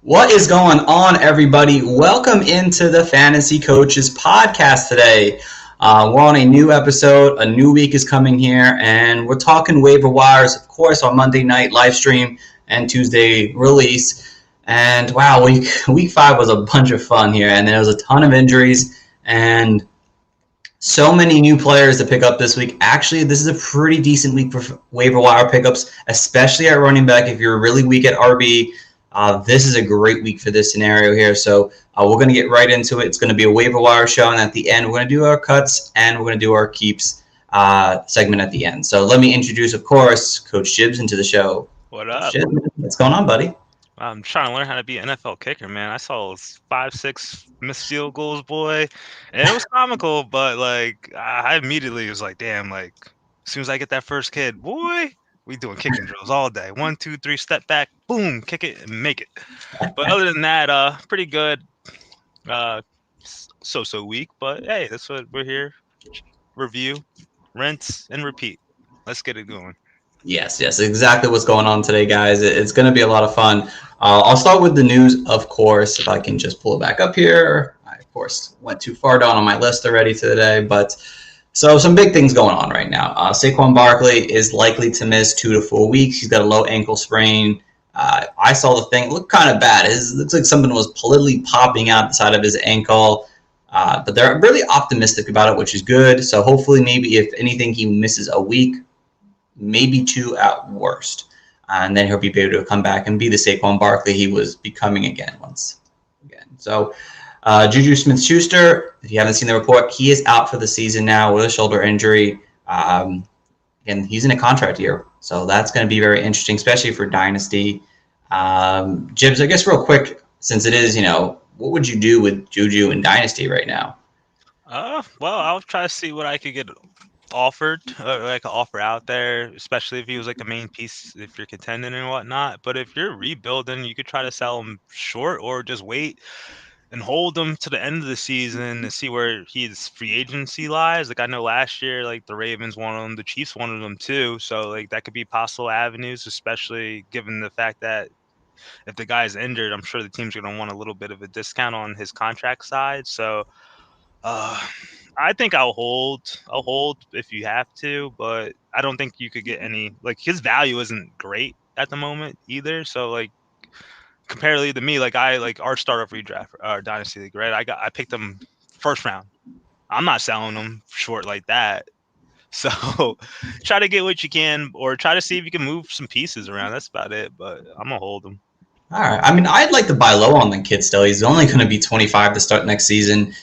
What is going on, everybody? Welcome into the Fantasy Coaches podcast today. We're on a new episode. A new week is coming here, and we're talking waiver wires, of course, on Monday night live stream and Tuesday release. And wow, week 5 was a bunch of fun here, and there was a ton of injuries and so many new players to pick up this week. Actually, this is a pretty decent week for waiver wire pickups, especially at running back. If you're really weak at RB, this is a great week for this scenario here. So we're going to get right into it. It's going to be a waiver wire show, and at the end, we're going to do our cuts and we're going to do our keeps segment at the end. So let me introduce, of course, Coach Gibbs into the show. What up? Gibbs, what's going on, buddy? I'm trying to learn how to be an NFL kicker, man. I saw 5-6 missed field goals, boy, and it was comical. But I immediately was like, damn! As soon as I get that first kid, boy, we doing kicking drills all day. 1, 2, 3, step back, boom, kick it and make it. But other than that, pretty good. So weak, but hey, that's what we're here. Review, rinse, and repeat. Let's get it going. Yes, exactly what's going on today, guys. It's going to be a lot of fun. I'll start with the news, of course, if I can just pull it back up here. I, of course, went too far down on my list already today, but so some big things going on right now. Saquon Barkley is likely to miss 2 to 4 weeks. He's got a low ankle sprain. I saw the thing. It looked kind of bad. It looks like something was politically popping out the side of his ankle. But they're really optimistic about it, which is good. So hopefully maybe if anything, he misses a week, maybe 2 at worst. And then he'll be able to come back and be the Saquon Barkley he was becoming again. So Juju Smith-Schuster, if you haven't seen the report, he is out for the season now with a shoulder injury. And he's in a contract year. So that's going to be very interesting, especially for Dynasty. Jibbs, I guess real quick, since it is, what would you do with Juju in Dynasty right now? Well, I'll try to see what I could get offered, like an offer out there, especially if he was like the main piece, if you're contending and whatnot. But if you're rebuilding, you could try to sell him short or just wait and hold him to the end of the season and see where his free agency lies. I know last year, the Ravens wanted him, the Chiefs wanted him too. So that could be possible avenues, especially given the fact that if the guy's injured, I'm sure the team's going to want a little bit of a discount on his contract side. So I think I'll hold if you have to, but I don't think you could get any, his value isn't great at the moment either. So comparatively to me, our startup redraft, our dynasty league, right? I picked him first round. I'm not selling him short like that. So try to get what you can, or try to see if you can move some pieces around. That's about it. But I'm gonna hold him. All right. I mean, I'd like to buy low on the kid still. He's only going to be 25 to start next season,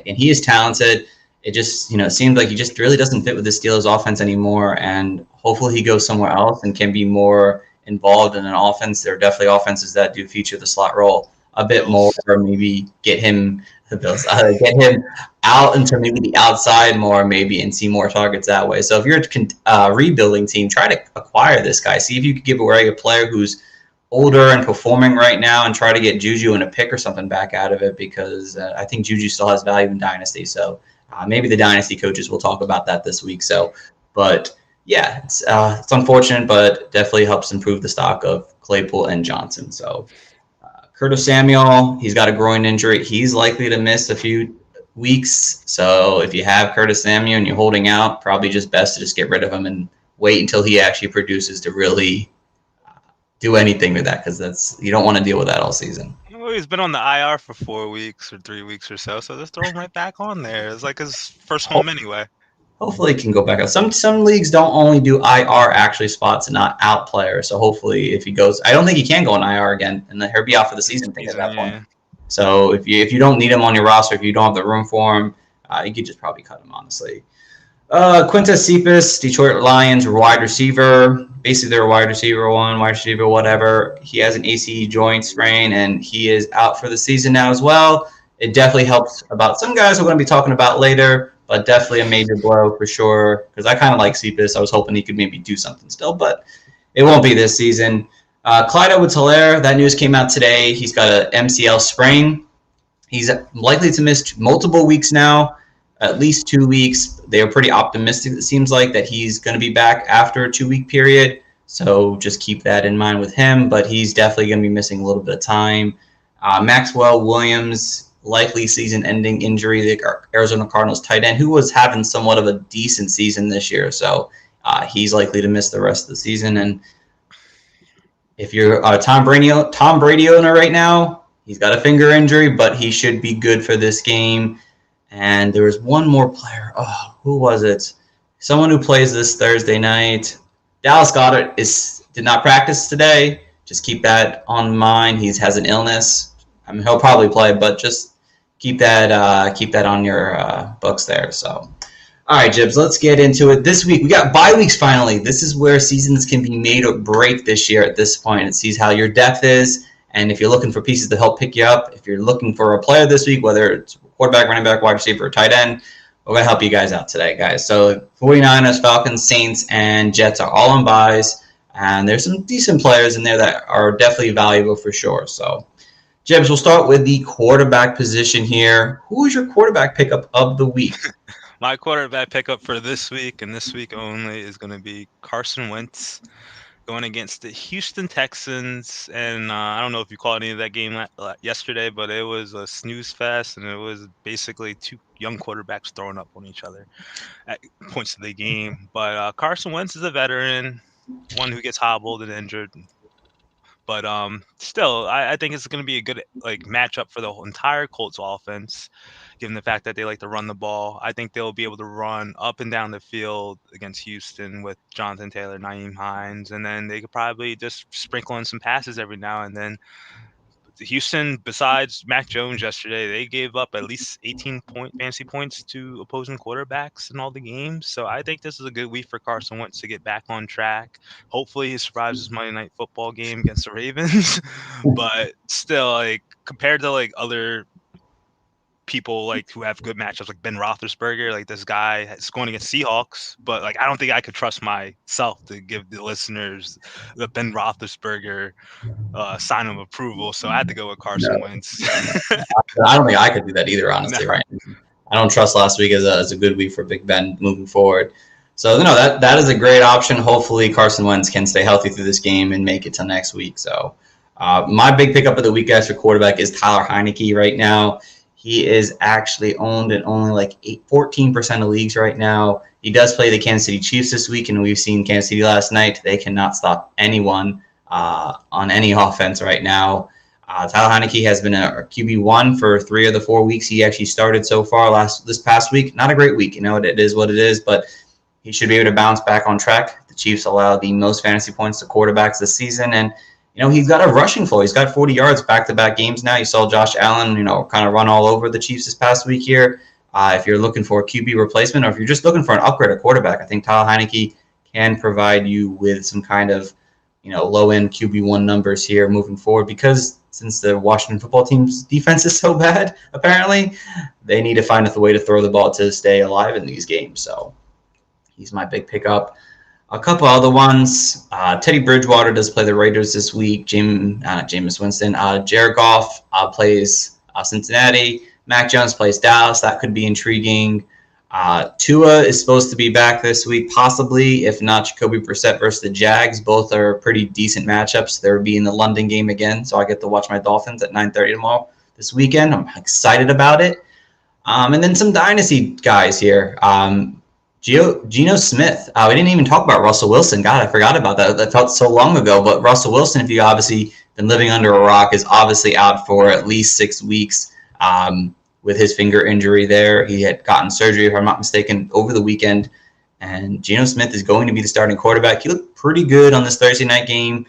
and he is talented. It just, it seems like he just really doesn't fit with the Steelers offense anymore. And hopefully he goes somewhere else and can be more involved in an offense. There are definitely offenses that do feature the slot role a bit more, or maybe get him out into maybe the outside more, maybe, and see more targets that way. So if you're a rebuilding team, try to acquire this guy. See if you could give away a player who's older and performing right now, and try to get Juju in a pick or something back out of it, because I think Juju still has value in Dynasty. So maybe the Dynasty coaches will talk about that this week. But yeah, it's unfortunate, but definitely helps improve the stock of Claypool and Johnson. So Curtis Samuel, he's got a groin injury. He's likely to miss a few weeks. So if you have Curtis Samuel and you're holding out, probably just best to just get rid of him and wait until he actually produces to really do anything with that, because you don't want to deal with that all season. Well, he's been on the IR for 4 weeks or 3 weeks or so just throw him right back on there. It's like his first home anyway. Hopefully he can go back out. Some leagues don't only do IR actually spots and not out players. So hopefully if he goes, I don't think he can go on IR again, and then he'll be out for the season at that point. So if you don't need him on your roster, if you don't have the room for him, you could just probably cut him, honestly. Quintez Cephas, Detroit Lions wide receiver. Basically, they're wide receiver 1, wide receiver whatever. He has an AC joint sprain, and he is out for the season now as well. It definitely helps about some guys we're going to be talking about later, but definitely a major blow for sure, because I kind of like Cephas. I was hoping he could maybe do something still, but it won't be this season. Clyde Edwards-Helaire, that news came out today. He's got an MCL sprain. He's likely to miss multiple weeks now, at least 2 weeks. They are pretty optimistic, it seems like, that he's going to be back after a 2-week period. So just keep that in mind with him, but he's definitely going to be missing a little bit of time. Maxwell Williams, likely season-ending injury, the Arizona Cardinals tight end, who was having somewhat of a decent season this year. So he's likely to miss the rest of the season. And if you're a Tom Brady owner right now, he's got a finger injury, but he should be good for this game. And there was one more player. Oh, who was it? Someone who plays this Thursday night. Dallas Goedert did not practice today. Just keep that on mind. He has an illness. I mean, he'll probably play, but just keep that on your books there. So, all right, Jibs, let's get into it. This week, we got bye weeks finally. This is where seasons can be made or break this year at this point. It sees how your depth is, and if you're looking for pieces to help pick you up, if you're looking for a player this week, whether it's quarterback, running back, wide receiver, or tight end, we're going to help you guys out today, guys. So 49ers, Falcons, Saints, and Jets are all on buys, and there's some decent players in there that are definitely valuable for sure. So, Jibs, we'll start with the quarterback position here. Who is your quarterback pickup of the week? My quarterback pickup for this week and this week only is going to be Carson Wentz going against the Houston Texans. And I don't know if you caught any of that game yesterday, but it was a snooze fest, and it was basically two young quarterbacks throwing up on each other at points of the game. But Carson Wentz is a veteran, one who gets hobbled and injured. But still, I think it's going to be a good matchup for the entire Colts offense, given the fact that they like to run the ball. I think they'll be able to run up and down the field against Houston with Jonathan Taylor, Nyheim Hines, and then they could probably just sprinkle in some passes every now and then. Houston, besides Mac Jones yesterday, they gave up at least 18 fantasy points to opposing quarterbacks in all the games. So I think this is a good week for Carson Wentz to get back on track. Hopefully he survives his Monday Night Football game against the Ravens. But still, compared to other people who have good matchups like Ben Roethlisberger, this guy is going against Seahawks, but I don't think I could trust myself to give the listeners the Ben Roethlisberger sign of approval. So I had to go with Carson Wentz. I don't think I could do that either, honestly, right? I don't trust last week as a good week for Big Ben moving forward. So that is a great option. Hopefully Carson Wentz can stay healthy through this game and make it to next week. So my big pickup of the week, guys, for quarterback is Tyler Heineke right now. He is actually owned in only 14% of leagues right now. He does play the Kansas City Chiefs this week, and we've seen Kansas City last night. They cannot stop anyone on any offense right now. Tyler Heineke has been a QB1 for 3 of the 4 weeks he actually started so far this past week. Not a great week. It is what it is, but he should be able to bounce back on track. The Chiefs allow the most fantasy points to quarterbacks this season, and he's got a rushing floor. He's got 40 yards back-to-back games now. You saw Josh Allen, kind of run all over the Chiefs this past week here. If you're looking for a QB replacement, or if you're just looking for an upgrade at quarterback, I think Tyler Heineke can provide you with some kind of, low-end QB1 numbers here moving forward, because since the Washington football team's defense is so bad, apparently, they need to find a way to throw the ball to stay alive in these games. So he's my big pickup. A couple other ones. Teddy Bridgewater does play the Raiders this week. Jameis Winston. Jared Goff plays Cincinnati. Mac Jones plays Dallas. That could be intriguing. Tua is supposed to be back this week, possibly. If not, Jacoby Brissett versus the Jags. Both are pretty decent matchups. They'll be in the London game again, so I get to watch my Dolphins at 9:30 tomorrow this weekend. I'm excited about it. And then some dynasty guys here. Geno Smith. We didn't even talk about Russell Wilson. God, I forgot about that. That felt so long ago. But Russell Wilson, if you've obviously been living under a rock, is obviously out for at least 6 weeks with his finger injury there. He had gotten surgery, if I'm not mistaken, over the weekend. And Geno Smith is going to be the starting quarterback. He looked pretty good on this Thursday night game.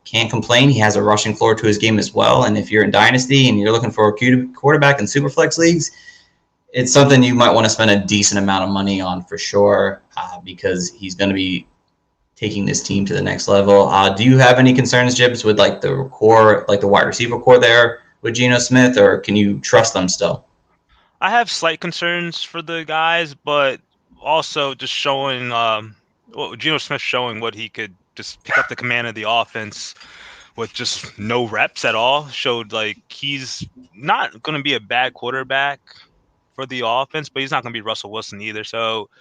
Can't complain. He has a rushing floor to his game as well. And if you're in Dynasty and you're looking for a quarterback in Superflex leagues, it's something you might want to spend a decent amount of money on for sure, because he's going to be taking this team to the next level. Do you have any concerns, Jibs, with the core, the wide receiver core there with Geno Smith, or can you trust them still? I have slight concerns for the guys, but also just showing Geno Smith showing what he could just pick up the command of the offense with just no reps at all. Showed he's not going to be a bad quarterback for the offense, but he's not going to be Russell Wilson either. So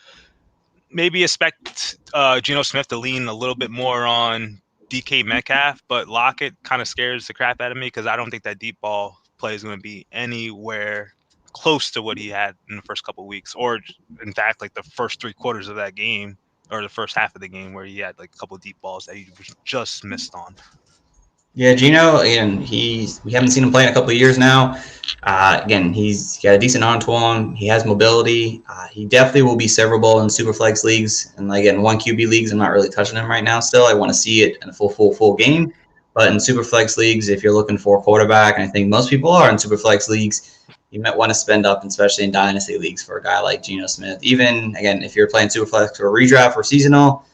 maybe expect Geno Smith to lean a little bit more on DK Metcalf, but Lockett kind of scares the crap out of me because I don't think that deep ball play is going to be anywhere close to what he had in the first couple of weeks, or in fact, like the first 3 quarters of that game or the first half of the game where he had like a couple of deep balls that he just missed on. Yeah, Geno, again, we haven't seen him play in a couple of years now. Again, he's got a decent arm to him. He has mobility. He definitely will be severable in Superflex leagues. And again, 1 QB leagues, I'm not really touching him right now still. I want to see it in a full game. But in Superflex leagues, if you're looking for a quarterback, and I think most people are in Superflex leagues, you might want to spend up, especially in Dynasty leagues, for a guy like Geno Smith. Even, again, if you're playing Superflex or redraft or seasonal,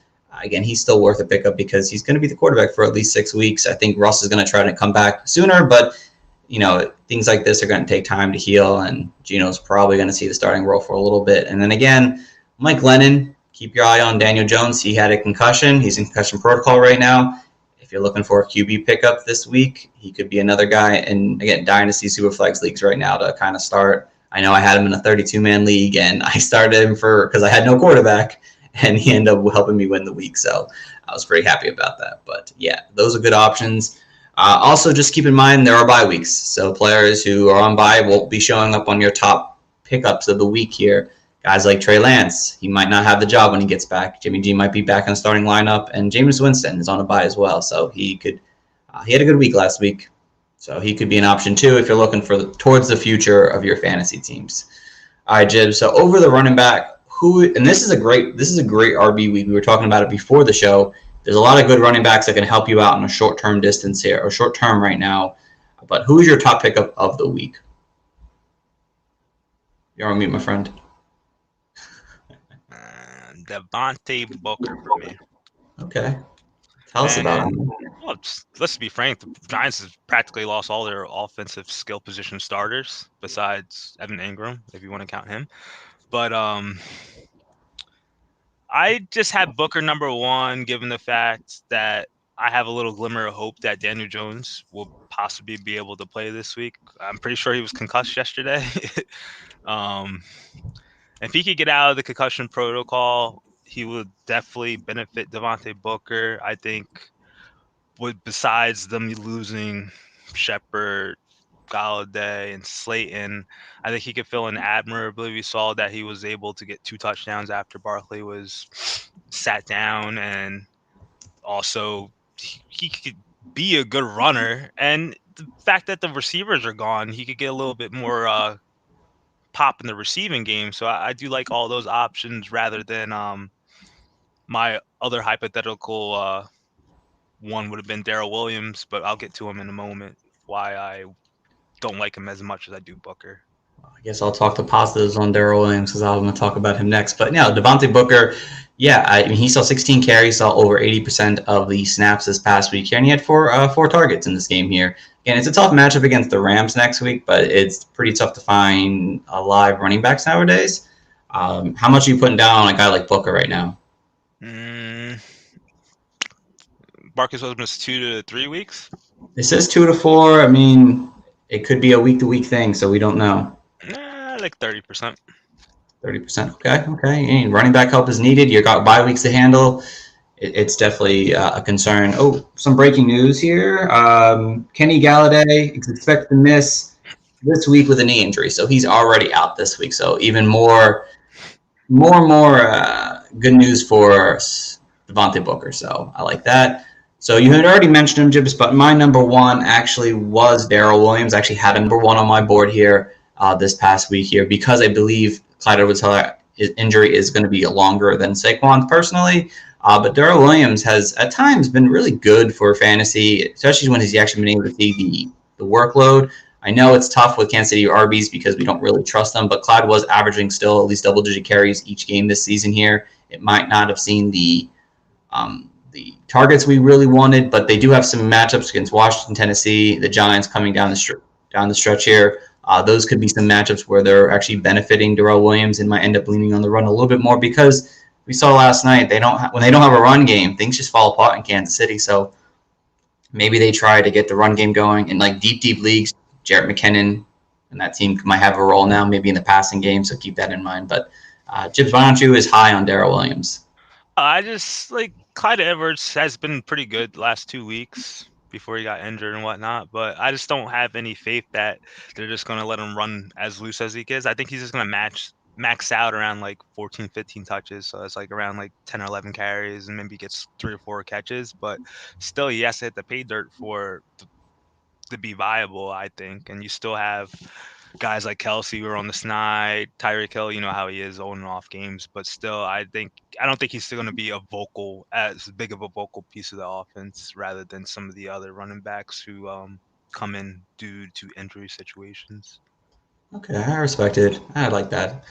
again, he's still worth a pickup because he's going to be the quarterback for at least 6 weeks. I think Russ is going to try to come back sooner, but things like this are going to take time to heal, and Geno's probably going to see the starting role for a little bit. And then again, Mike Lennon, keep your eye on Daniel Jones. He had a concussion. He's in concussion protocol right now. If you're looking for a QB pickup this week, he could be another guy in, again, Dynasty Superflex leagues right now to kind of start. I know I had him in a 32-man league, and I started him because I had no quarterback, and he ended up helping me win the week. So I was pretty happy about that. But yeah, those are good options. Also, just keep in mind there are bye weeks. So players who are on bye won't be showing up on your top pickups of the week here. Guys like Trey Lance, he might not have the job when he gets back. Jimmy G might be back in the starting lineup, and Jameis Winston is on a bye as well. So he had a good week last week. So he could be an option too if you're looking towards the future of your fantasy teams. All right, Jib. So over the running back, and this is a great RB week. We were talking about it before the show. There's a lot of good running backs that can help you out in a short-term distance here, or short-term right now. But who is your top pickup of the week? You're on mute, my friend. Devontae Booker for me. Okay. Tell us about him. Well, let's be frank. The Giants have practically lost all their offensive skill position starters besides Evan Ingram, if you want to count him. But I just had Booker number 1, given the fact that I have a little glimmer of hope that Daniel Jones will possibly be able to play this week. I'm pretty sure he was concussed yesterday. If he could get out of the concussion protocol, he would definitely benefit Devontae Booker. I think, besides them losing Shepard, Galladay, and Slayton, I think he could fill in admirably. We saw that he was able to get 2 touchdowns after Barkley was sat down, and also he could be a good runner. And the fact that the receivers are gone, he could get a little bit more pop in the receiving game. So I do like all those options rather than my other hypothetical one would have been Daryl Williams, but I'll get to him in a moment why I don't like him as much as I do Booker. I guess I'll talk the positives on Daryl Williams because I'm going to talk about him next. But Devontae Booker, he saw 16 carries, saw over 80% of the snaps this past week here, and he had four targets in this game here. Again, it's a tough matchup against the Rams next week, but it's pretty tough to find live running backs nowadays. How much are you putting down on a guy like Booker right now? Marcus Williams 2 to 3 weeks? It says 2 to 4. I mean, it could be a week-to-week thing, so we don't know. Like 30%. 30%. Okay. And running back help is needed. You've got bye weeks to handle. It's definitely a concern. Oh, some breaking news here. Kenny Galladay is expected to miss this week with a knee injury, so he's already out this week. So even more good news for Devontae Booker. So I like that. So you had already mentioned him, Jibs, but my number 1 actually was Daryl Williams. I actually had him number 1 on my board here this past week here because I believe Clyde Edwards-Helaire, his injury is going to be longer than Saquon personally. But Daryl Williams has at times been really good for fantasy, especially when he's actually been able to see the workload. I know it's tough with Kansas City RBs because we don't really trust them, but Clyde was averaging still at least double-digit carries each game this season here. It might not have seen the targets we really wanted, but they do have some matchups against Washington, Tennessee, the Giants coming down the stretch here. Those could be some matchups where they're actually benefiting Daryl Williams and might end up leaning on the run a little bit more because we saw last night when they don't have a run game, things just fall apart in Kansas City. So maybe they try to get the run game going in like deep leagues. Jarrett McKinnon and that team might have a role now, maybe in the passing game. So keep that in mind. But Jibs, why don't you as high on Daryl Williams? I just like Clyde Edwards has been pretty good the last 2 weeks before he got injured and whatnot, but I just don't have any faith that they're just going to let him run as loose as he is. I think he's just going to max out around like 14, 15 touches. So it's like around like 10 or 11 carries and maybe gets 3 or 4 catches, but still he has to hit the pay dirt to be viable, I think. And you still have guys like Kelsey who are on the snide, Tyreek Hill, you know how he is on and off games, but still I don't think he's still going to be as big of a vocal piece of the offense rather than some of the other running backs who come in due to injury situations. Okay, I respect it. I like that.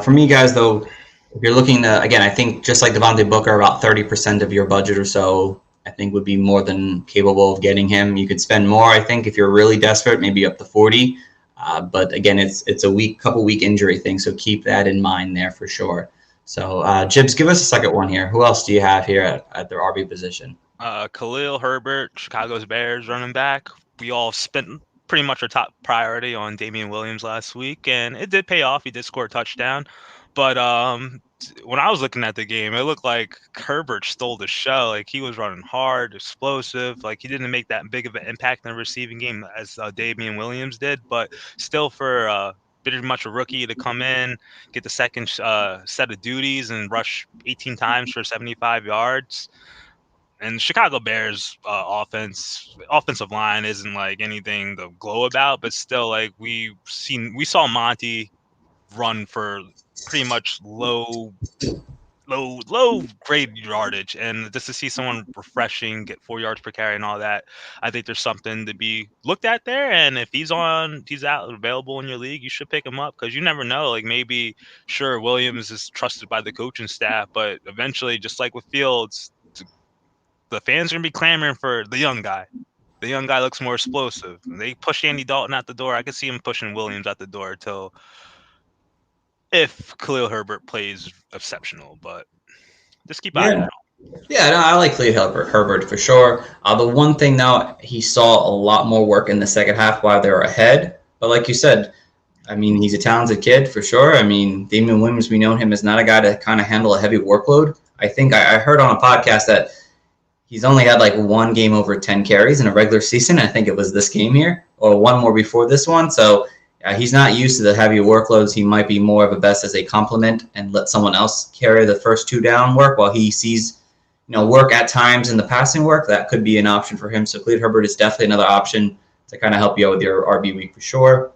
For me, guys, though, if you're looking to, again, I think just like Devontae Booker, about 30% of your budget or so, I think would be more than capable of getting him. You could spend more, I think, if you're really desperate, maybe up to 40. But again, it's a couple week injury thing, so keep that in mind there for sure. So, Jibs, give us a second one here. Who else do you have here at their RB position? Khalil Herbert, Chicago's Bears running back. We all spent pretty much our top priority on Damian Williams last week, and it did pay off. He did score a touchdown. But when I was looking at the game, it looked like Herbert stole the show. Like, he was running hard, explosive. Like, he didn't make that big of an impact in the receiving game as Damian Williams did. But still, for pretty much a rookie to come in, get the second set of duties and rush 18 times for 75 yards. And Chicago Bears offensive line isn't like anything to glow about, but still, like, we saw Monty run for pretty much low grade yardage, and just to see someone refreshing get 4 yards per carry and all that, I think there's something to be looked at there. And if he's out available in your league, you should pick him up, because you never know. Like, maybe sure Williams is trusted by the coaching staff, but eventually, just like with Fields, the fans are gonna be clamoring for the young guy. The young guy looks more explosive. They push Andy Dalton out the door. I could see him pushing Williams out the door if Khalil Herbert plays exceptional. But just keep eyeing him. Yeah, no, I like Khalil Herbert for sure. The one thing now, he saw a lot more work in the second half while they were ahead. But like you said, I mean, he's a talented kid for sure. I mean, Damian Williams, we know him as not a guy to kind of handle a heavy workload. I think I heard on a podcast that he's only had like one game over 10 carries in a regular season. I think it was this game here, or one more before this one. So he's not used to the heavy workloads. He might be more of a best as a complement and let someone else carry the first 2 down work while he sees, work at times in the passing work. That could be an option for him. So Khalil Herbert is definitely another option to kind of help you out with your RB week for sure.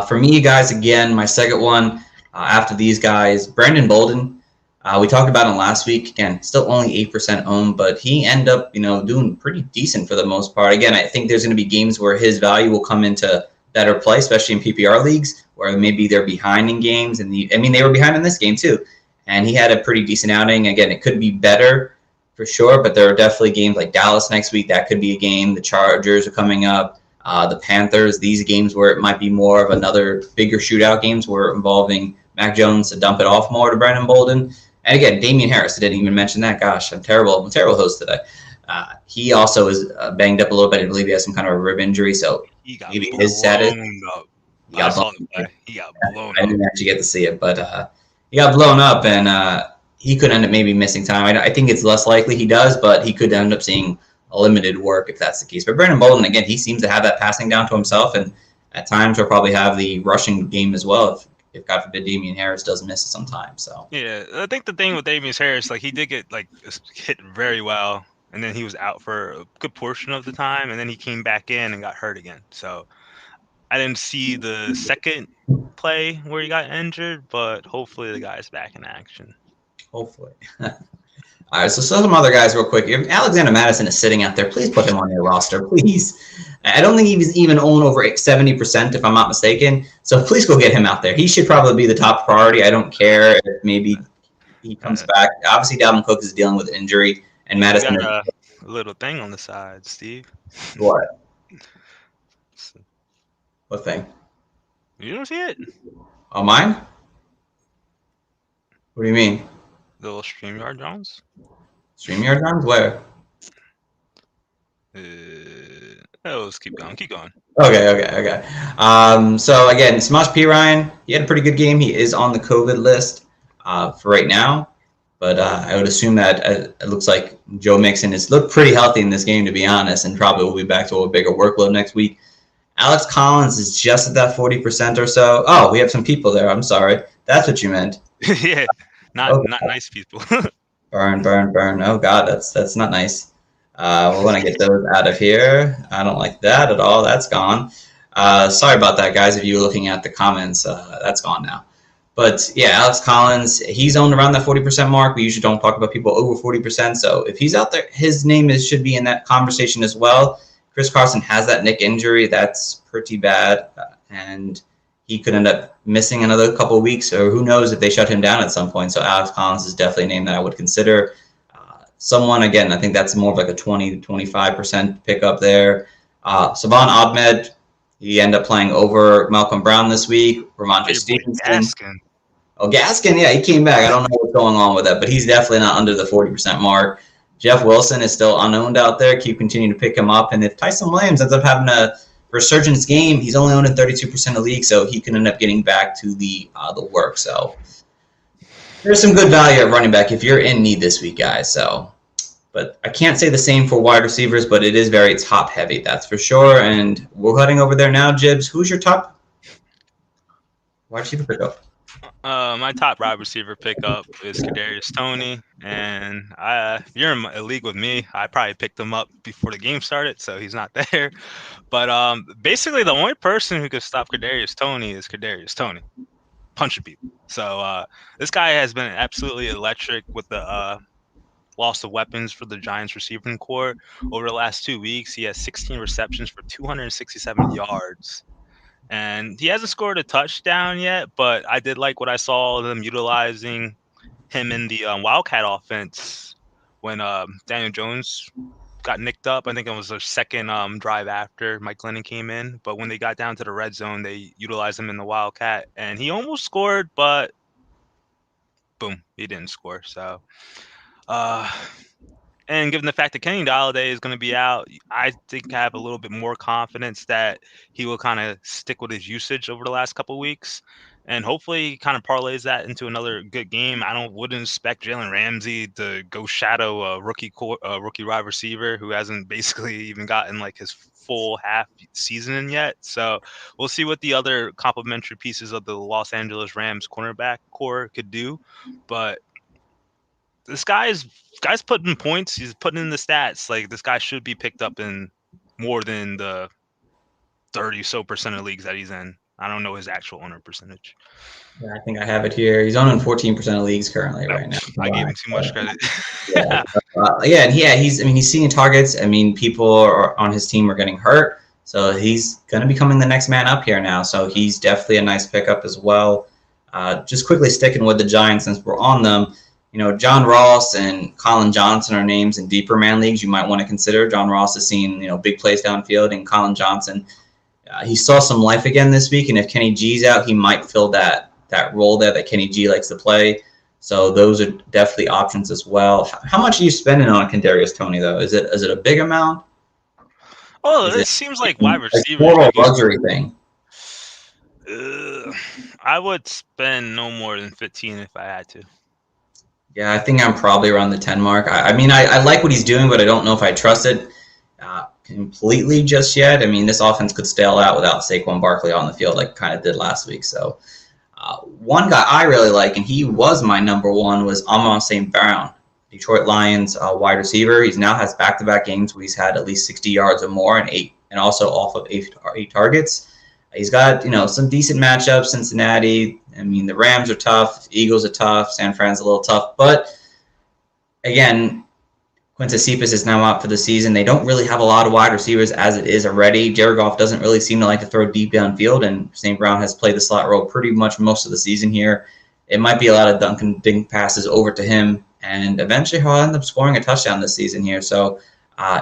For me, guys, again, my second one after these guys, Brandon Bolden. We talked about him last week. Again, still only 8% owned, but he ended up, doing pretty decent for the most part. Again, I think there's going to be games where his value will come into better play, especially in PPR leagues, where maybe they're behind in games. And they were behind in this game too. And he had a pretty decent outing. Again, it could be better for sure, but there are definitely games like Dallas next week. That could be a game. The Chargers are coming up. The Panthers, these games where it might be more of another bigger shootout games where involving Mac Jones to dump it off more to Brandon Bolden. And again, Damian Harris, I didn't even mention that. Gosh, I'm terrible. I'm a terrible host today. He also is banged up a little bit. I believe he has some kind of a rib injury, so maybe his status. He got blown up. I didn't actually get to see it, but he got blown up, and he could end up maybe missing time. I think it's less likely he does, but he could end up seeing a limited work if that's the case. But Brandon Bolden, again, he seems to have that passing down to himself, and at times will probably have the rushing game as well if God forbid Damian Harris does miss it sometimes. So yeah, I think the thing with Damian Harris, like, he did get hit very well, and then he was out for a good portion of the time, and then he came back in and got hurt again. So I didn't see the second play where he got injured, but hopefully the guy's back in action. Hopefully. All right, so some other guys real quick. If Alexander Madison is sitting out there, please put him on your roster, please. I don't think he's even owned over 70%, if I'm not mistaken. So please go get him out there. He should probably be the top priority. I don't care if maybe he comes back. Obviously, Dalvin Cook is dealing with injury, and Madison got a little thing on the side, Steve. What? What thing? You don't see it? Oh, mine? What do you mean? The little StreamYard Jones? StreamYard Jones? Where? Let's keep going. Okay. So, again, Samaje Perine, he had a pretty good game. He is on the COVID list. for right now. But I would assume that it looks like Joe Mixon has looked pretty healthy in this game, to be honest, and probably will be back to a bigger workload next week. Alex Collins is just at that 40% or so. Oh, we have some people there. I'm sorry. That's what you meant. Yeah, not nice people. Burn. Oh, God, that's not nice. We're going to get those out of here. I don't like that at all. That's gone. Sorry about that, guys. If you were looking at the comments, that's gone now. But, yeah, Alex Collins, he's owned around that 40% mark. We usually don't talk about people over 40%. So if he's out there, his name should be in that conversation as well. Chris Carson has that neck injury. That's pretty bad. And he could end up missing another couple of weeks, or who knows if they shut him down at some point. So Alex Collins is definitely a name that I would consider. Someone, again, I think that's more of like a 20 to 25% pickup there. Savon Ahmed, he ended up playing over Malcolm Brown this week. Ramondre Stevenson. Gaskin, yeah, he came back. I don't know what's going on with that, but he's definitely not under the 40% mark. Jeff Wilson is still unowned out there. Keep continuing to pick him up. And if Tayson Williams ends up having a resurgence game, he's only owned in 32% of leagues, so he can end up getting back to the work. So there's some good value at running back if you're in need this week, guys. So, but I can't say the same for wide receivers, but it is very top heavy, that's for sure. And we're heading over there now, Jibs. Who's your top wide receiver pickup? My top wide receiver pickup is Kadarius Toney, and if you're in a league with me, I probably picked him up before the game started, so he's not there. But basically, the only person who could stop Kadarius Toney is Kadarius Toney, punching people. So this guy has been absolutely electric with the loss of weapons for the Giants receiving core over the last 2 weeks. He has 16 receptions for 267 yards. And he hasn't scored a touchdown yet, but I did like what I saw them utilizing him in the Wildcat offense when Daniel Jones got nicked up. I think it was their second drive after Mike Glennon came in. But when they got down to the red zone, they utilized him in the Wildcat. And he almost scored, but boom, he didn't score. So, and given the fact that Kenny Golladay is going to be out, I think I have a little bit more confidence that he will kind of stick with his usage over the last couple of weeks, and hopefully kind of parlays that into another good game. I wouldn't expect Jalen Ramsey to go shadow a rookie wide receiver who hasn't basically even gotten like his full half season in yet. So we'll see what the other complementary pieces of the Los Angeles Rams cornerback core could do, but this guy's putting points. He's putting in the stats. Like, this guy should be picked up in more than the 30% of leagues that he's in. I don't know his actual owner percentage. Yeah, I think I have it here. He's on 14% of leagues currently right now. I gave him too much credit. He's seeing targets. I mean, people on his team are getting hurt, so he's going to be becoming the next man up here now. So he's definitely a nice pickup as well. Just quickly sticking with the Giants since we're on them. You know, John Ross and Colin Johnson are names in deeper man leagues you might want to consider. John Ross has seen, big plays downfield, and Colin Johnson, he saw some life again this week. And if Kenny G's out, he might fill that role there that Kenny G likes to play. So those are definitely options as well. How much are you spending on Kadarius Toney though? Is it a big amount? Oh, it seems like wide receiver. More of a luxury thing. I would spend no more than 15 if I had to. Yeah, I think I'm probably around the 10 mark. I like what he's doing, but I don't know if I trust it completely just yet. I mean, this offense could stale out without Saquon Barkley on the field like kind of did last week. So one guy I really like, and he was my number one, was Amon St. Brown, Detroit Lions wide receiver. He now has back-to-back games where he's had at least 60 yards or more and also off of eight targets. He's got, some decent matchups. Cincinnati, I mean, the Rams are tough. Eagles are tough. San Fran's a little tough. But, again, Quintus Cephas is now out for the season. They don't really have a lot of wide receivers as it is already. Jared Goff doesn't really seem to like to throw deep downfield, and St. Brown has played the slot role pretty much most of the season here. It might be a lot of dink passes over to him, and eventually he'll end up scoring a touchdown this season here. So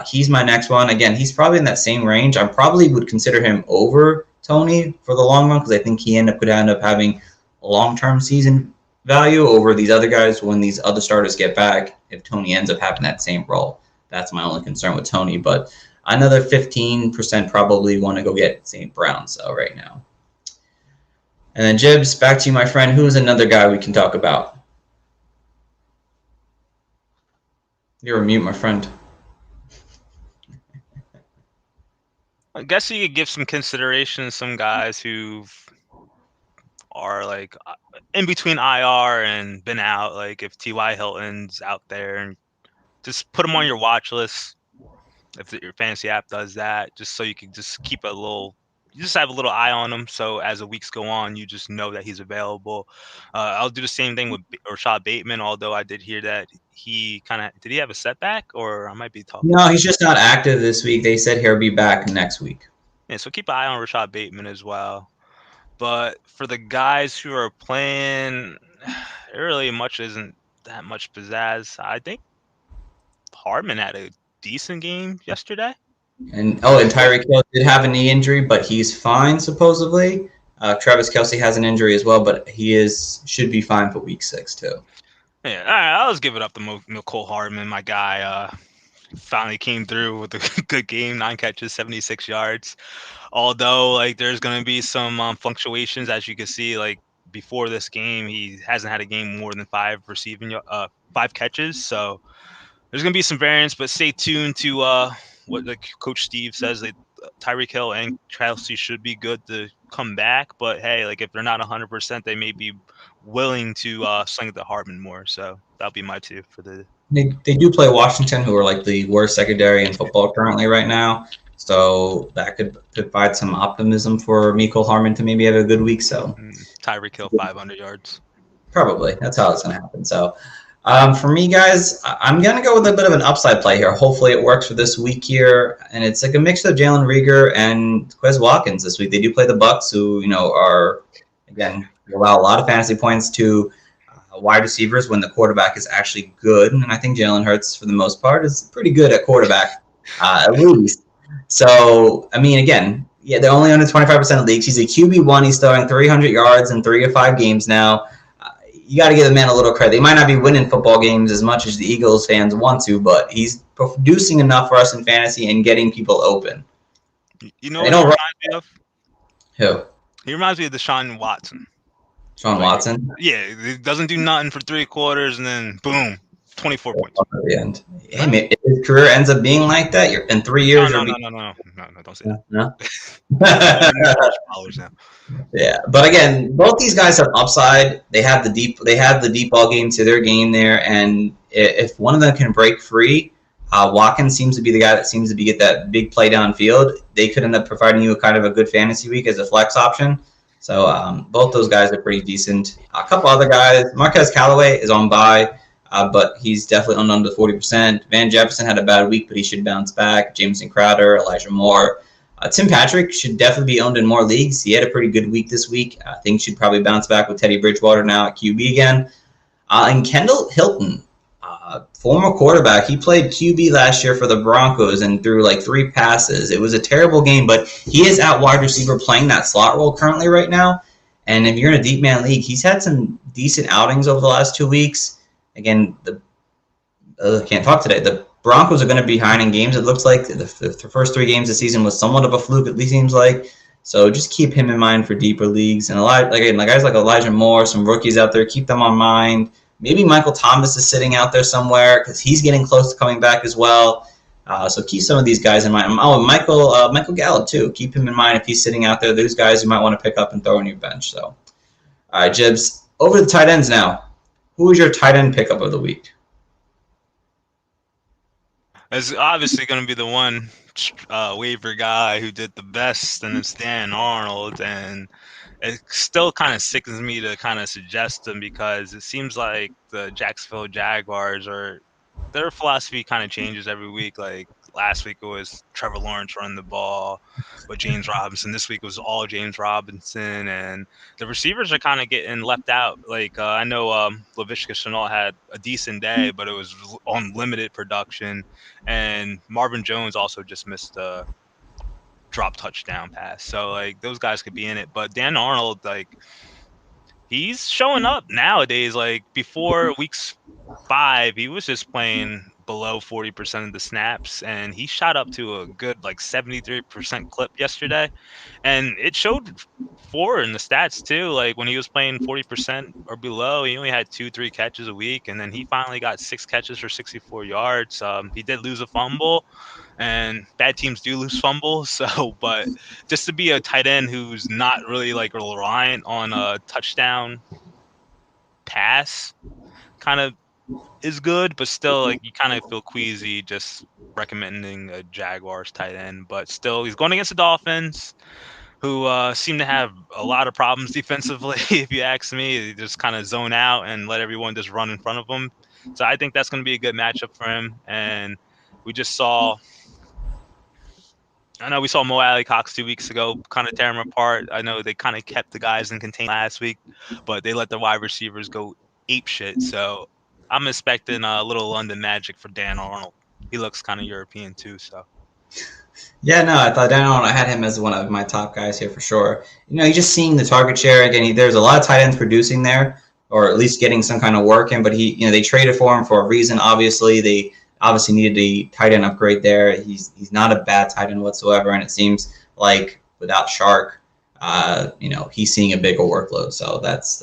he's my next one. Again, he's probably in that same range. I probably would consider him over Toney for the long run because I think he could end up having a long-term season value over these other guys when these other starters get back if Toney ends up having that same role. That's my only concern with Toney. But another 15% probably want to go get St. Brown so right now. And then Jibs, back to you, my friend. Who's another guy we can talk about? You're a mute, my friend. I guess you could give some consideration to some guys who are like in between IR and been out. Like if T.Y. Hilton's out there, and just put him on your watch list. If your fantasy app does that, just so you can just keep you just have a little eye on him. So as the weeks go on, you just know that he's available. I'll do the same thing with Rashad Bateman, although I did hear that did he have a setback, or I might be talking. No, he's just not active this week. They said he'll be back next week. Yeah, so keep an eye on Rashad Bateman as well. But for the guys who are playing, it really isn't that much pizzazz. I think Hartman had a decent game yesterday. And Tyreek Hill did have a knee injury, but he's fine supposedly. Travis Kelce has an injury as well, but should be fine for week 6 too. Yeah, all right, I'll just give it up to Nicole Hartman, my guy. Finally came through with a good game, 9 catches, 76 yards. Although, like, there's going to be some fluctuations, as you can see. Like before this game, he hasn't had a game more than 5 catches. So there's going to be some variance, but stay tuned to what like Coach Steve says. That Tyreek Hill and Kelce should be good to come back. But hey, like if they're not 100%, they may be willing to sling it to Hartman more. So that'll be my 2 for the. They do play Washington, who are like the worst secondary in football currently right now. So that could provide some optimism for Nicole Hartman to maybe have a good week. So Tyreek Hill 500 yards. Probably that's how it's going to happen. So for me, guys, I'm going to go with a bit of an upside play here. Hopefully it works for this week here. And it's like a mix of Jalen Reagor and Quez Watkins this week. They do play the Bucks, who, are, again, allow a lot of fantasy points to wide receivers when the quarterback is actually good. And I think Jalen Hurts, for the most part, is pretty good at quarterback, at least. So, I mean, again, yeah, they're only under 25% of leagues. He's a QB1. He's throwing 300 yards in 3 or 5 games now. You got to give the man a little credit. They might not be winning football games as much as the Eagles fans want to, but he's producing enough for us in fantasy and getting people open. You know what he reminds me of? Who? He reminds me of Deshaun Watson. Sean Watson? Yeah, he doesn't do nothing for 3 quarters, and then boom, 24 points. At the end. Hey, man, if his career ends up being like that, you're in 3 years. No, don't say that. No. $1,000 now. Yeah, but again, both these guys have upside. They have the deep ball game to their game there, and if one of them can break free, Watkins seems to be the guy that seems to get that big play downfield. They could end up providing you a good fantasy week as a flex option. So both those guys are pretty decent. A couple other guys, Marquez Callaway is on bye, but he's definitely under 40%. Van Jefferson had a bad week, but he should bounce back. Jameson Crowder, Elijah Moore. Tim Patrick should definitely be owned in more leagues. He had a pretty good week this week. I think should probably bounce back with Teddy Bridgewater now at QB again. And Kendall Hilton, former quarterback, he played QB last year for the Broncos and threw like 3 passes. It was a terrible game, but he is at wide receiver playing that slot role currently right now. And if you're in a deep man league, he's had some decent outings over the last 2 weeks. Again, can't talk today. The Broncos are going to be behind in games. It looks like the first 3 games of the season was somewhat of a fluke, at least seems like. So just keep him in mind for deeper leagues. And guys like Elijah Moore, some rookies out there, keep them on mind. Maybe Michael Thomas is sitting out there somewhere because he's getting close to coming back as well. So keep some of these guys in mind. Oh, and Michael Gallup too. Keep him in mind if he's sitting out there. Those guys you might want to pick up and throw on your bench. So, all right, Jibs, over to the tight ends now. Who is your tight end pickup of the week? It's obviously going to be the one waiver guy who did the best, and it's Dan Arnold. And it still kind of sickens me to kind of suggest him because it seems like the Jacksonville Jaguars their philosophy kind of changes every week. Like last week it was Trevor Lawrence running the ball with James Robinson. This week it was all James Robinson, and the receivers are kind of getting left out. Like I know Laviska Shenault had a decent day, but it was on limited production, and Marvin Jones also just missed a drop touchdown pass. So like those guys could be in it, but Dan Arnold, like he's showing up nowadays. Like before weeks 5, he was just playing below 40% of the snaps, and he shot up to a good like 73% clip yesterday, and it showed 4 in the stats too. Like when he was playing 40% or below, he only had 2-3 catches a week, and then he finally got 6 catches for 64 yards. He did lose a fumble, and bad teams do lose fumbles. So, but just to be a tight end who's not really like reliant on a touchdown pass, kind of is good, but still like you kind of feel queasy just recommending a Jaguars tight end. But still, he's going against the Dolphins, who seem to have a lot of problems defensively. If you ask me, they just kind of zone out and let everyone just run in front of them. So I think that's going to be a good matchup for him. And we just saw, I know we saw Mo Alley Cox 2 weeks ago kind of tear him apart. I know they kind of kept the guys in contain last week, but they let the wide receivers go ape shit. So I'm expecting a little London magic for Dan Arnold. He looks kind of European too, so. Yeah, no, I thought Dan Arnold, I had him as one of my top guys here for sure. You know, you're just seeing the target share again. There's a lot of tight ends producing there, or at least getting some kind of work in. But they traded for him for a reason. Obviously, they obviously needed a tight end upgrade there. He's not a bad tight end whatsoever, and it seems like without Shark, he's seeing a bigger workload. So that's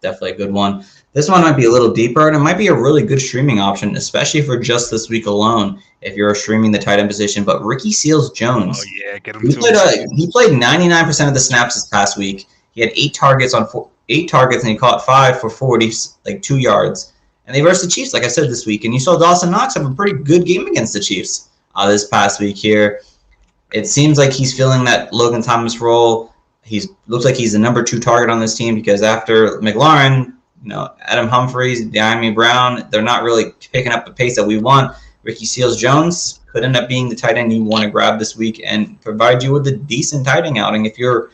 definitely a good one. This one might be a little deeper, and it might be a really good streaming option, especially for just this week alone, if you're streaming the tight end position. But Ricky Seals-Jones. Oh, yeah, get him he played 99% of the snaps this past week. He had 8 targets, and he caught 5 for 40, like 2 yards. And they versed the Chiefs, like I said, this week. And you saw Dawson Knox have a pretty good game against the Chiefs this past week here. It seems like he's filling that Logan Thomas role. Looks like he's the number 2 target on this team because after McLaurin, Adam Humphries, Diami Brown, they're not really picking up the pace that we want. Ricky Seals-Jones could end up being the tight end you want to grab this week and provide you with a decent tight end outing. If you're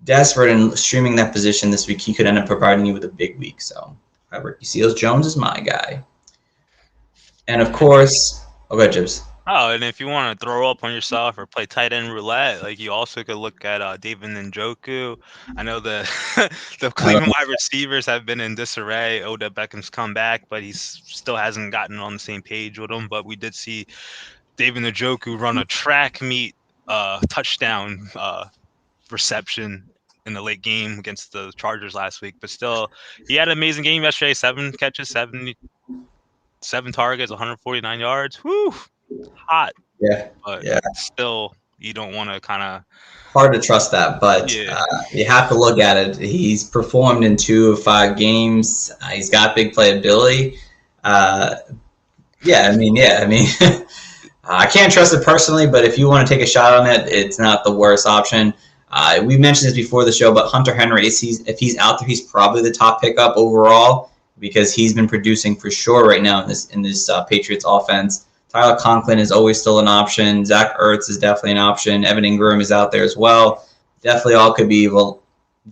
desperate and streaming that position this week, he could end up providing you with a big week. So Ricky Seals-Jones is my guy. And of course, go ahead, Jibs. Oh, and if you want to throw up on yourself or play tight end roulette, like you also could look at David Njoku. I know the Cleveland wide receivers have been in disarray. Odell Beckham's come back, but he still hasn't gotten on the same page with them. But we did see David Njoku run a track meet touchdown reception in the late game against the Chargers last week. But still, he had an amazing game yesterday. 7 catches, 7 targets, 149 yards. Whew. Hot, but still you don't want to kind of hard to trust that, but you have to look at it. He's performed in 2 of 5 games. He's got big playability. I can't trust it personally, but if you want to take a shot on it, it's not the worst option. We mentioned this before the show, but Hunter Henry, if he's out there, he's probably the top pickup overall because he's been producing for sure right now in this Patriots offense. Tyler Conklin is always still an option. Zach Ertz is definitely an option. Evan Ingram is out there as well. Definitely all could be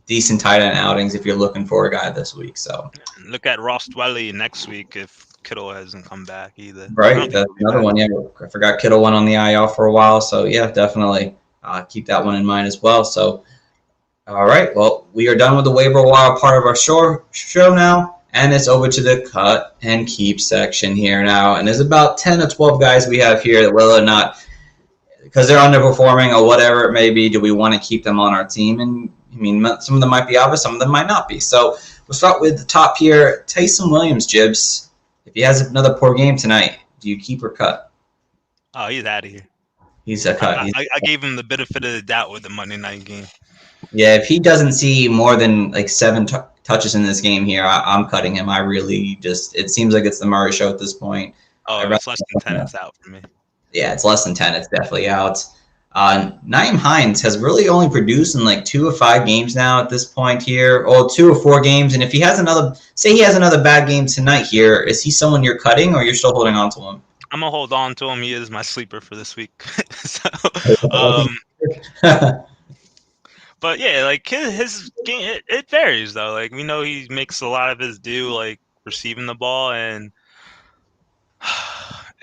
decent tight end outings if you're looking for a guy this week. So look at Ross Dwelly next week if Kittle hasn't come back either. Right, that's another one. Yeah, I forgot Kittle went on the IL for a while. So yeah, definitely keep that one in mind as well. So all right, well, we are done with the waiver wire part of our show now. And it's over to the cut and keep section here now. And there's about 10 or 12 guys we have here that whether or not, because they're underperforming or whatever it may be, do we want to keep them on our team? And I mean, some of them might be obvious, some of them might not be. So we'll start with the top here. Tayson Williams, Jibs. If he has another poor game tonight, do you keep or cut? Oh, he's out of here. He's a cut. I gave him the benefit of the doubt with the Monday night game. Yeah, if he doesn't see more than like 7 touches in this game here, I'm cutting him. I really it seems like it's the Murray show at this point. Oh, if it's less than 10, it's out for me. Yeah, it's less than 10. It's definitely out. Nyheim Hines has really only produced in like 2 of 5 games now at this point here, or 2 or 4 games. And if he has another bad game tonight here, is he someone you're cutting or you're stistill holding on to him? I'm going to hold on to him. He is my sleeper for this week. But yeah, like his game, it varies though. Like we know he makes a lot of his due, like receiving the ball, and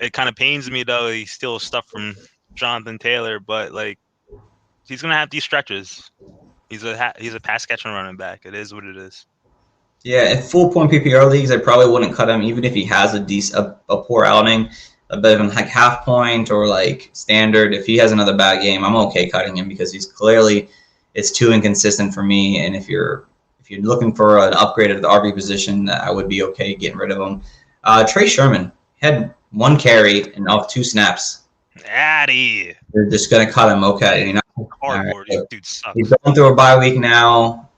it kind of pains me though. He steals stuff from Jonathan Taylor, but like he's gonna have these stretches. He's a pass catching running back. It is what it is. Yeah, in full point PPR leagues, I probably wouldn't cut him even if he has a poor outing. a bit of like half point or like standard, if he has another bad game, I'm okay cutting him because he's clearly it's too inconsistent for me. And if you're looking for an upgrade at the RB position, I would be okay getting rid of him. Trey Sherman had 1 carry and off 2 snaps. Addy. You're just gonna cut him, okay? You know, Cardboard, dude sucks. He's going through a bye week now.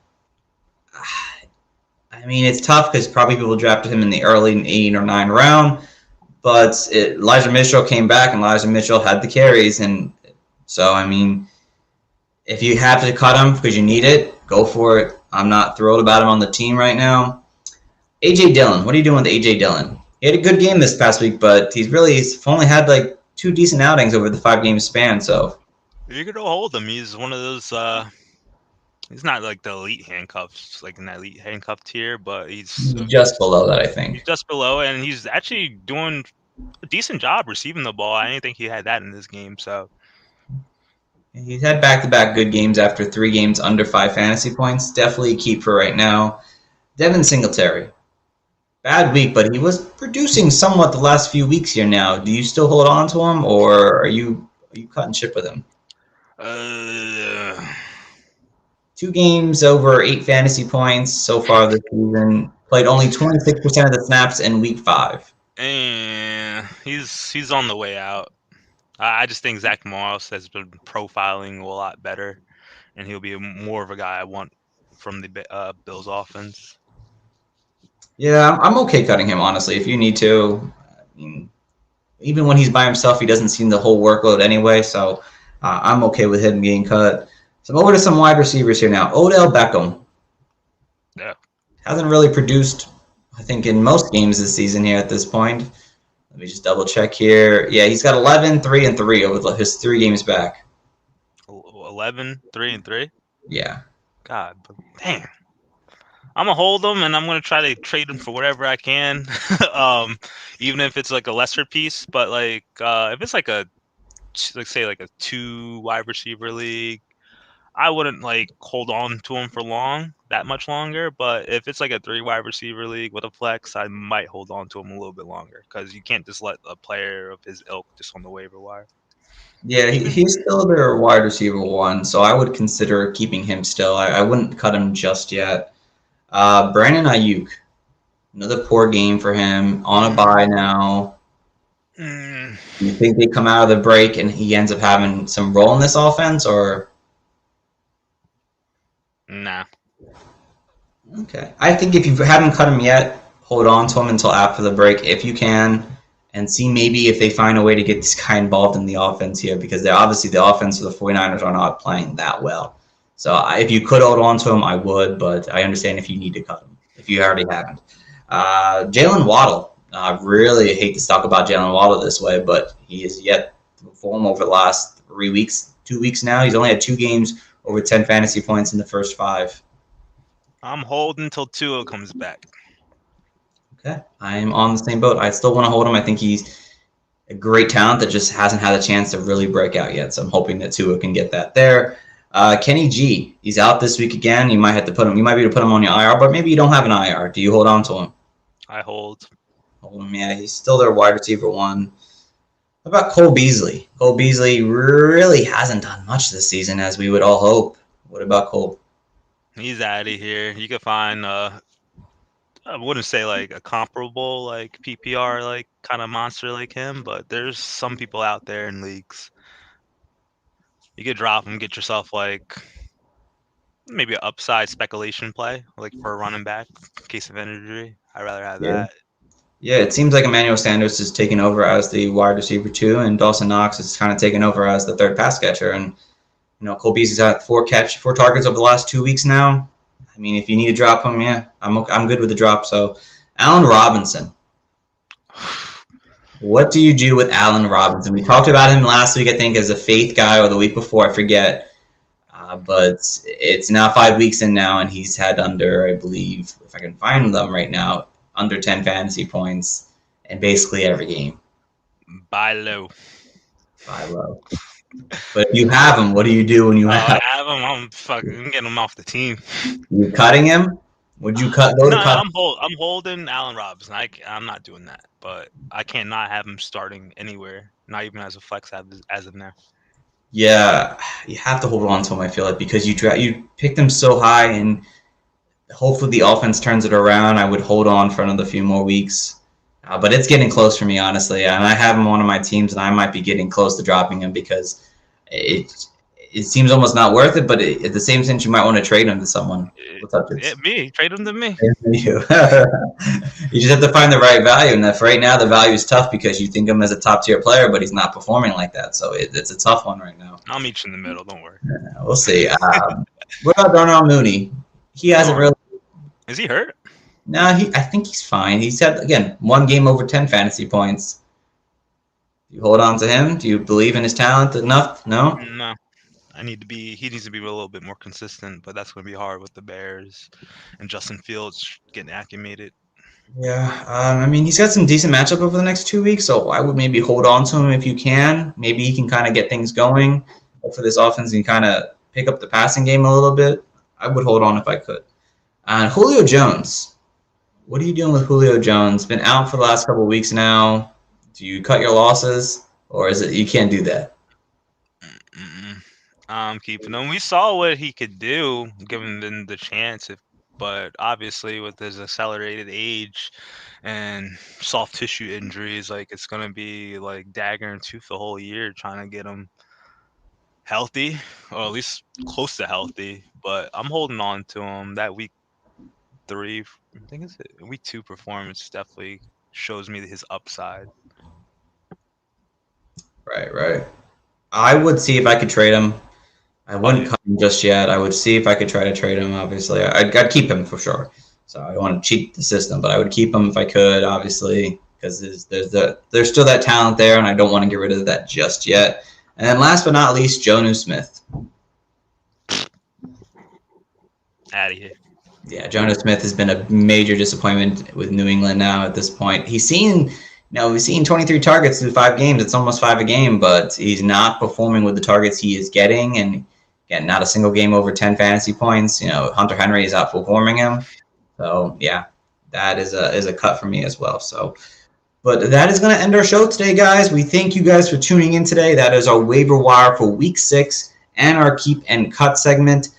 I mean, it's tough because probably people drafted him in the early 8 or 9 round. But Elijah Mitchell came back, and Elijah Mitchell had the carries. And so, I mean, if you have to cut him because you need it, go for it. I'm not thrilled about him on the team right now. A.J. Dillon. What are you doing with A.J. Dillon? He had a good game this past week, but he's only had like 2 decent outings over the 5-game span. So you're going to hold him. He's one of those he's not like the elite handcuffs, like in that elite handcuff tier, but he's just below that, I think. He's just below, and he's actually doing a decent job receiving the ball. I didn't think he had that in this game, so. He's had back-to-back good games after 3 games under 5 fantasy points. Definitely a keep for right now. Devin Singletary. Bad week, but he was producing somewhat the last few weeks here now. Do you still hold on to him, or are you cutting ship with him? 2 games over 8 fantasy points so far this season. Played only 26% of the snaps in week 5. And he's on the way out. I just think Zach Moss has been profiling a lot better, and he'll be more of a guy I want from the Bills offense. Yeah, I'm okay cutting him, honestly, if you need to. I mean, even when he's by himself, he doesn't seem the whole workload anyway, so I'm okay with him getting cut. So over to some wide receivers here now. Odell Beckham. Yeah. Hasn't really produced, I think, in most games this season here at this point. Let me just double check here. Yeah, he's got 11, 3, and 3 over his 3 games back. 11, 3, and 3? Yeah. God, damn. I'm going to hold him, and I'm going to try to trade him for whatever I can, even if it's like a lesser piece. But like if it's like a 2 wide receiver league, I wouldn't like hold on to him for that much longer. But if it's like a 3 wide receiver league with a flex, I might hold on to him a little bit longer because you can't just let a player of his ilk just on the waiver wire. Yeah, he's still their wide receiver 1, so I would consider keeping him still. I wouldn't cut him just yet. Brandon Ayuk, another poor game for him, on a bye now. You think they come out of the break and he ends up having some role in this offense, or? Nah. Okay. I think if you haven't cut him yet, hold on to him until after the break if you can, and see maybe if they find a way to get this guy involved in the offense here, because obviously the offense of the 49ers are not playing that well. So if you could hold on to him, I would, but I understand if you need to cut him, if you already haven't. Jalen Waddle. I really hate to talk about Jalen Waddle this way, but he is yet to perform over the last 2 weeks now. He's only had 2 games over 10 fantasy points in the first 5. I'm holding until Tua comes back. Okay. I'm on the same boat. I still want to hold him. I think he's a great talent that just hasn't had a chance to really break out yet. So I'm hoping that Tua can get that there. Kenny G, he's out this week again. You might have to you might be able to put him on your IR, but maybe you don't have an IR. Do you hold on to him? I hold. Hold him, yeah. He's still their wide receiver 1. How about Cole Beasley? Cole Beasley really hasn't done much this season, as we would all hope. What about Cole? He's out of here. You could find I wouldn't say like a comparable like PPR like kind of monster like him, but there's some people out there in leagues. You could drop him, get yourself like maybe an upside speculation play, like for a running back in case of injury. I'd rather have that. Yeah, it seems like Emmanuel Sanders is taking over as the wide receiver 2, and Dawson Knox is kind of taking over as the 3rd pass catcher. And Cole Beasley's had 4 targets over the last 2 weeks now. I mean, if you need to drop him, yeah, I'm good with the drop. So, Allen Robinson. What do you do with Allen Robinson? We talked about him last week, I think, as a faith guy, or the week before, I forget. But it's now 5 weeks in now, and he's had under, I believe, if I can find them right now, under 10 fantasy points in basically every game. Buy low. But if you have him, what do you do when you have him? I have him. I'm getting him off the team. You cutting him? Would you go No, to cut? I'm holding Allen Robinson. I'm not doing that, but I cannot have him starting anywhere, not even as a flex as of now. Yeah, you have to hold on to him. I feel like because you picked him so high, and hopefully the offense turns it around. I would hold on for another few more weeks, but it's getting close for me, honestly. And I have him on one of my teams, and I might be getting close to dropping him because it seems almost not worth it. But at the same sense, you might want to trade him to someone. What's up, Me, trade him to me. You. You just have to find the right value, and if right now the value is tough because you think of him as a top tier player, but he's not performing like that. So it's a tough one right now. I'll meet you in the middle. Don't worry. We'll see. What about Ronald Mooney? He hasn't really. Is he hurt? No, I think he's fine. He's had, again, one game over 10 fantasy points. Do you hold on to him? Do you believe in his talent enough? No? No. He needs to be a little bit more consistent, but that's going to be hard with the Bears and Justin Fields getting acclimated. Yeah, I mean, he's got some decent matchup over the next 2 weeks, so I would maybe hold on to him if you can. Maybe he can kind of get things going. Hopefully this offense can kind of pick up the passing game a little bit. I would hold on if I could. And Julio Jones. What are you doing with Julio Jones? Been out for the last couple of weeks now. Do you cut your losses, or is it you can't do that? I'm keeping him. We saw what he could do, given him the chance. But obviously, with his accelerated age and soft tissue injuries, like it's gonna be like dagger and tooth the whole year trying to get him healthy, or at least close to healthy. But I'm holding on to him. That week 3, I think it's week 2 performance definitely shows me his upside. Right. I would see if I could trade him. I wouldn't cut him just yet. I would see if I could try to trade him, obviously. I'd keep him for sure. So I don't want to cheat the system, but I would keep him if I could, obviously, because there's still that talent there, and I don't want to get rid of that just yet. And then last but not least, Jonnu Smith. Out of here. Yeah, Jonnu Smith has been a major disappointment with New England now at this point. We've seen 23 targets through 5 games. It's almost 5 a game, but he's not performing with the targets he is getting. And again, not a single game over 10 fantasy points. Hunter Henry is outperforming him. So yeah, that is a cut for me as well. So, but that is going to end our show today, guys. We thank you guys for tuning in today. That is our waiver wire for week 6 and our keep and cut segment.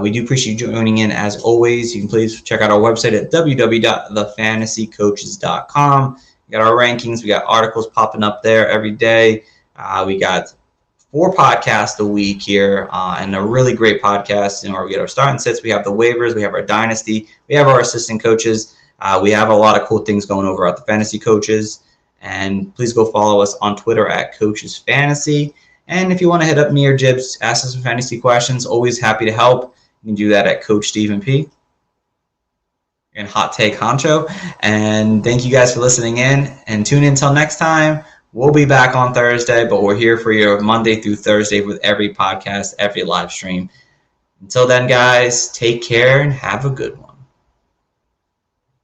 We do appreciate you joining in as always. You can please check out our website at www.thefantasycoaches.com. We got our rankings. We got articles popping up there every day. We got 4 podcasts a week here, and a really great podcast. We get our start and sits. We have the waivers. We have our dynasty. We have our assistant coaches. We have a lot of cool things going over at the Fantasy Coaches. And please go follow us on Twitter at Coaches Fantasy. And if you want to hit up me or Jibs, ask us some fantasy questions. Always happy to help. You can do that at Coach Stephen P. And Hot Take Honcho. And thank you guys for listening in. And tune in until next time. We'll be back on Thursday, but we're here for you Monday through Thursday with every podcast, every live stream. Until then, guys, take care and have a good one.